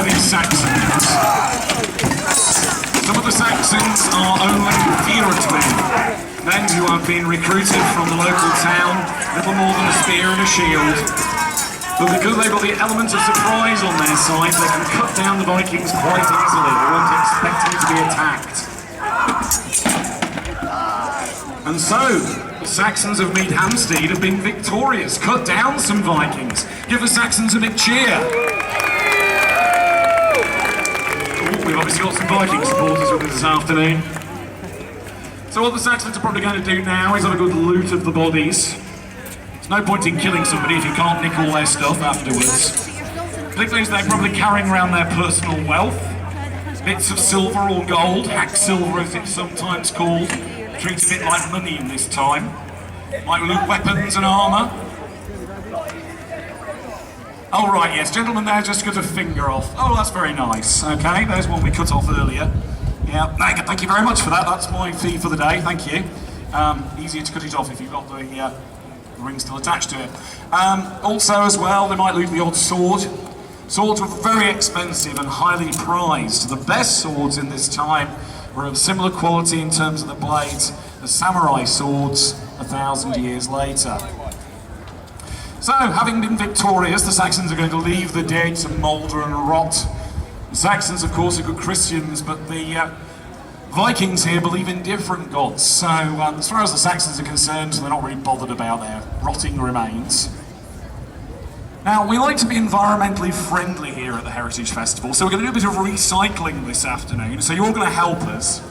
by these Saxons. Some of the Saxons are only adherent men who have been recruited from the local town, little more than a spear and a shield. But because they've got the element of surprise on their side, they can cut down the Vikings quite easily. They weren't expecting to be attacked. And so, the Saxons of Mead Hampstead have been victorious, cut down some Vikings. Give the Saxons a big cheer. Ooh, we've obviously got some Viking supporters with us this afternoon. So what the Saxons are probably going to do now is have a good loot of the bodies. There's no point in killing somebody if you can't nick all their stuff afterwards. Particularly as they're probably carrying around their personal wealth. Bits of silver or gold, hack silver as it's sometimes called. Treat a bit like money in this time. Might loot weapons and armour. Oh right, yes, gentlemen there just cut a finger off. Oh, that's very nice. Okay, there's one we cut off earlier. Yeah, thank you very much for that. That's my fee for the day, thank you. Easier to cut it off if you've got the ring still attached to it. Also as well, they might loot the odd sword. Swords were very expensive and highly prized. The best swords in this time were of similar quality in terms of the blades as samurai swords 1,000 years later. So, having been victorious, the Saxons are going to leave the dead to moulder and rot. The Saxons, of course, are good Christians, but the Vikings here believe in different gods. So, as far as the Saxons are concerned, they're not really bothered about their rotting remains. Now, we like to be environmentally friendly here at the Heritage Festival, so we're going to do a bit of recycling this afternoon, so you're all going to help us.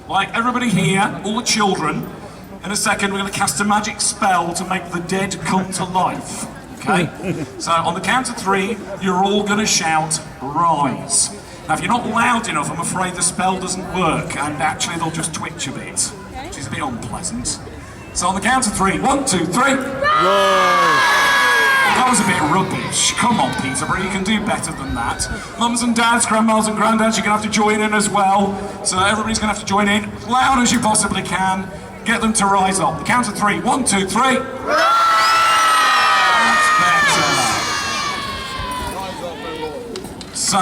Like, everybody here, all the children, in a second we're going to cast a magic spell to make the dead come to life. Okay? So, on the count of 3, you're all going to shout, "Rise." Now, if you're not loud enough, I'm afraid the spell doesn't work, and actually they'll just twitch a bit, which is a bit unpleasant. So, on the count of 3, 1, 2, 3. Rise! That was a bit rubbish. Come on, Peterborough, you can do better than that. Mums and dads, grandmas and granddads, you're going to have to join in as well. So everybody's going to have to join in, as loud as you possibly can. Get them to rise up. The count of 3. 1, 2, 3. That's better. So,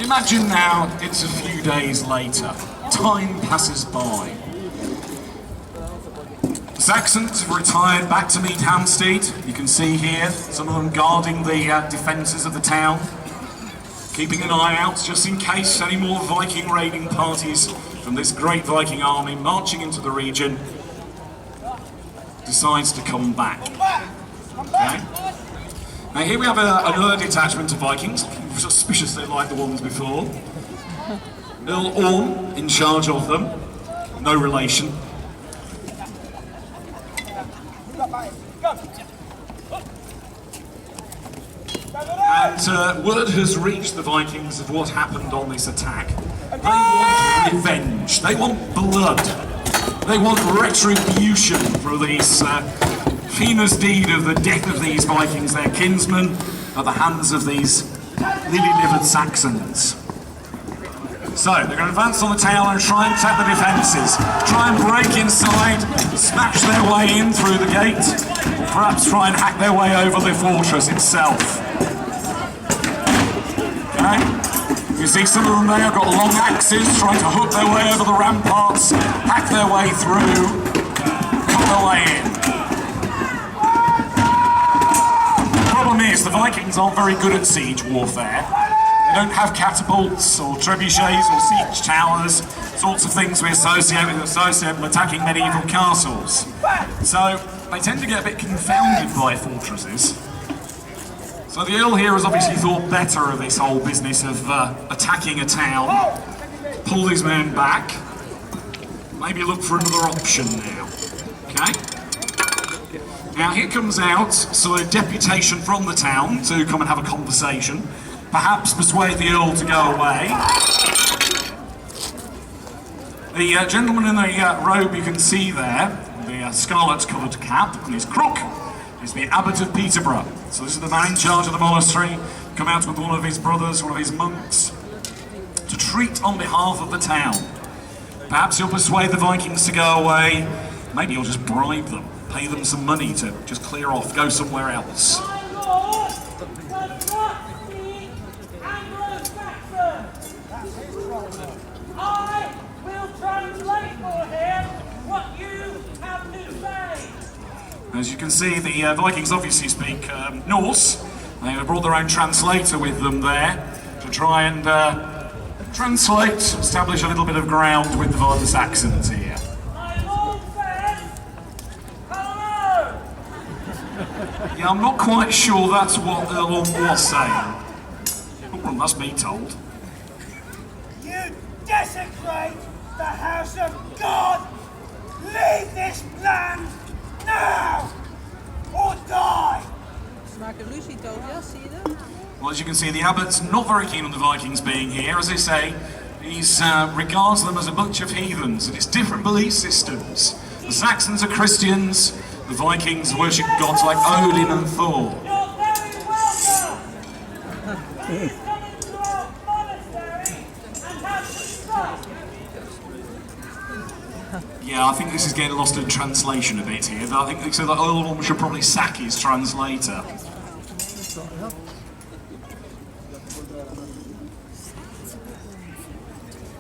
imagine now it's a few days later. Time passes by. Saxons have retired back to Mead Hampstead. You can see here, some of them guarding the defences of the town, keeping an eye out just in case any more Viking raiding parties from this great Viking army marching into the region decides to come back. Okay. Now here we have another detachment of Vikings, suspiciously like the ones before. Earl Orm in charge of them, no relation. And word has reached the Vikings of what happened on this attack. They want revenge, they want blood, they want retribution for this heinous deed of the death of these Vikings, their kinsmen, at the hands of these lily-livered Saxons. So, they're going to advance on the town and try and attack the defences. Try and break inside, smash their way in through the gate, perhaps try and hack their way over the fortress itself. Okay? You see some of them there have got long axes, trying to hook their way over the ramparts, hack their way through, cut their way in. The problem is, the Vikings aren't very good at siege warfare. They don't have catapults or trebuchets or siege towers, sorts of things we associate with attacking medieval castles. So they tend to get a bit confounded by fortresses. So the Earl here has obviously thought better of this whole business of attacking a town, pulled his men back, maybe look for another option now. Okay? Now here comes out so a deputation from the town to come and have a conversation. Perhaps persuade the Earl to go away. The gentleman in the robe you can see there, the scarlet-coloured cap and his crook, is the Abbot of Peterborough. So this is the man in charge of the monastery, come out with one of his brothers, one of his monks, to treat on behalf of the town. Perhaps he'll persuade the Vikings to go away, maybe he'll just bribe them, pay them some money to just clear off, go somewhere else. see, the Vikings obviously speak Norse. They have brought their own translator with them there to try and translate, establish a little bit of ground with the Saxons here. Yeah, I'm not quite sure that's what Earl was saying. Well, must be told. You desecrate the house of God! Leave this land now! Or die! Well, as you can see, the abbot's not very keen on the Vikings being here. As I say, he regards them as a bunch of heathens, and it's different belief systems. The Saxons are Christians, the Vikings worship gods like Odin and Thor. You're very welcome! Please come into our monastery and have some stuff! Yeah, I think this is getting lost in translation a bit here. I think they said that Earl should probably sack his translator.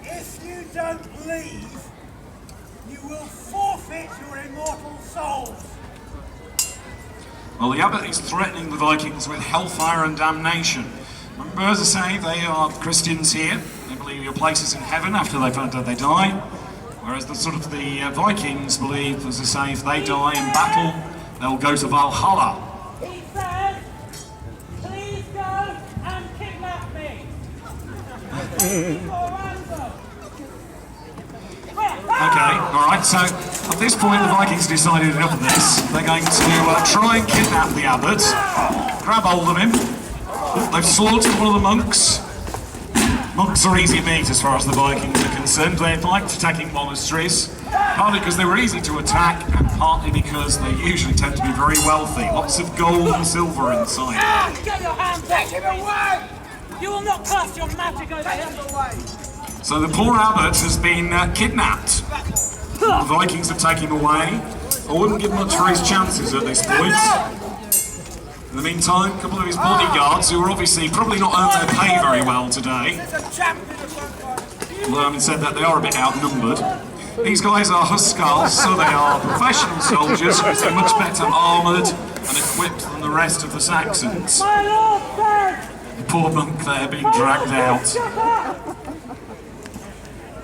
If you don't leave, you will forfeit your immortal souls! Well, the abbot is threatening the Vikings with hellfire and damnation. Remember, as I say, they are Christians here. They believe your place is in heaven after they die. Whereas the Vikings believe, as I say, if they die in battle, they'll go to Valhalla. He says, please go and kidnap me! Okay, alright, so at this point the Vikings decided enough of this. They're going to try and kidnap the abbot, grab hold of him. They've slaughtered one of the monks. Monks are easy meat as far as the Vikings are concerned. They liked attacking monasteries, partly because they were easy to attack, and partly because they usually tend to be very wealthy. Lots of gold and silver inside. Get your hands off him away! You will not cast your magic over him away! So the poor abbot has been kidnapped. The Vikings have taken him away. I wouldn't give much for his chances at this point. In the meantime, a couple of his bodyguards, who are obviously probably not earned their pay very well today, although having said that, they are a bit outnumbered. These guys are Huskars, so they are professional soldiers who are much better armoured and equipped than the rest of the Saxons. My lord says! The poor monk there being dragged out.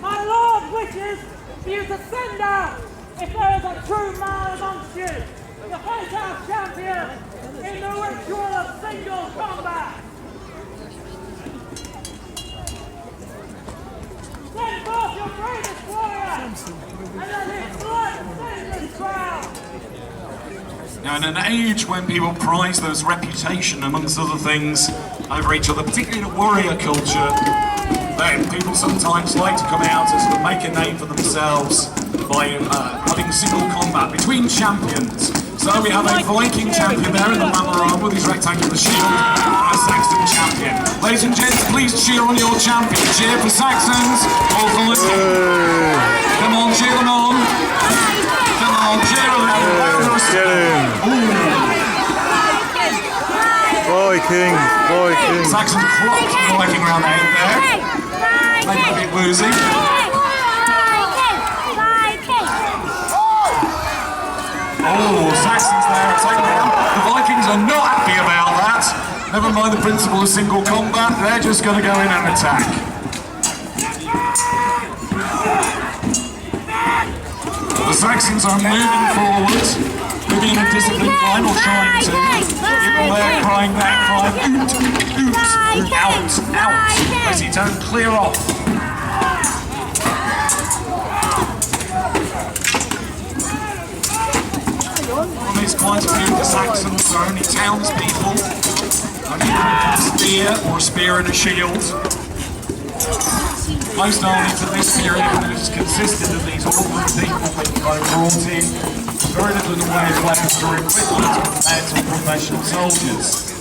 My lord wishes for you to send out, if there is a true man amongst you, to fight our champion in the ritual of single combat. Send forth your bravest warrior, and let his blood stain this ground. Now, in an age when people prize those reputation, amongst other things, over each other, particularly in a warrior culture, then people sometimes like to come out and sort of make a name for themselves by having single combat between champions. So we have a Viking champion there in the leather arm with his rectangular shield, and a Saxon champion. Ladies and gents, please cheer on your champion. Cheer for Saxons or for Luton. Come on, cheer them on. Come on, cheer them on. Get him! Viking! Viking! Saxon clock Viking around the head there. Maybe a bit woozy. Oh, Saxons there are taken down. The Vikings are not happy about that. Never mind the principle of single combat, they're just going to go in and attack. The Saxons are moving forward, moving in a disciplined climb, or trying to. Even they're crying that cry, out, as he don't clear off. From his point of view, the Saxons are only townspeople, only a spear or a spear and a shield. Most armies at this period has consisted of these ordinary people that were brought in, very little in the way of weapons or equipment compared to professional soldiers.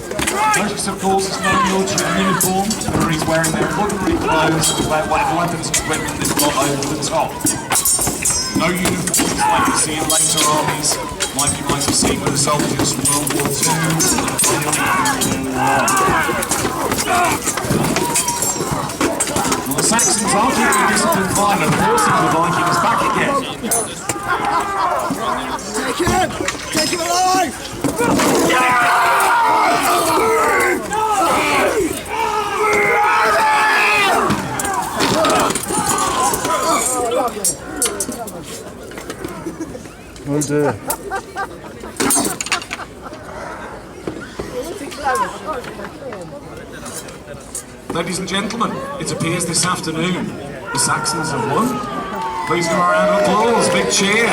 Most, of course, is not a military uniform, where he's wearing their ordinary clothes with whatever weapons and equipment they've got over the top. No uniforms like you see in later armies, like you might have seen with the soldiers from World War II and Well, the Saxons are keeping a disciplined fighter, forcing the Vikings back again. Take him! Take him alive! Oh dear. Ladies and gentlemen, it appears this afternoon the Saxons have won. Please give a round of applause, big cheer.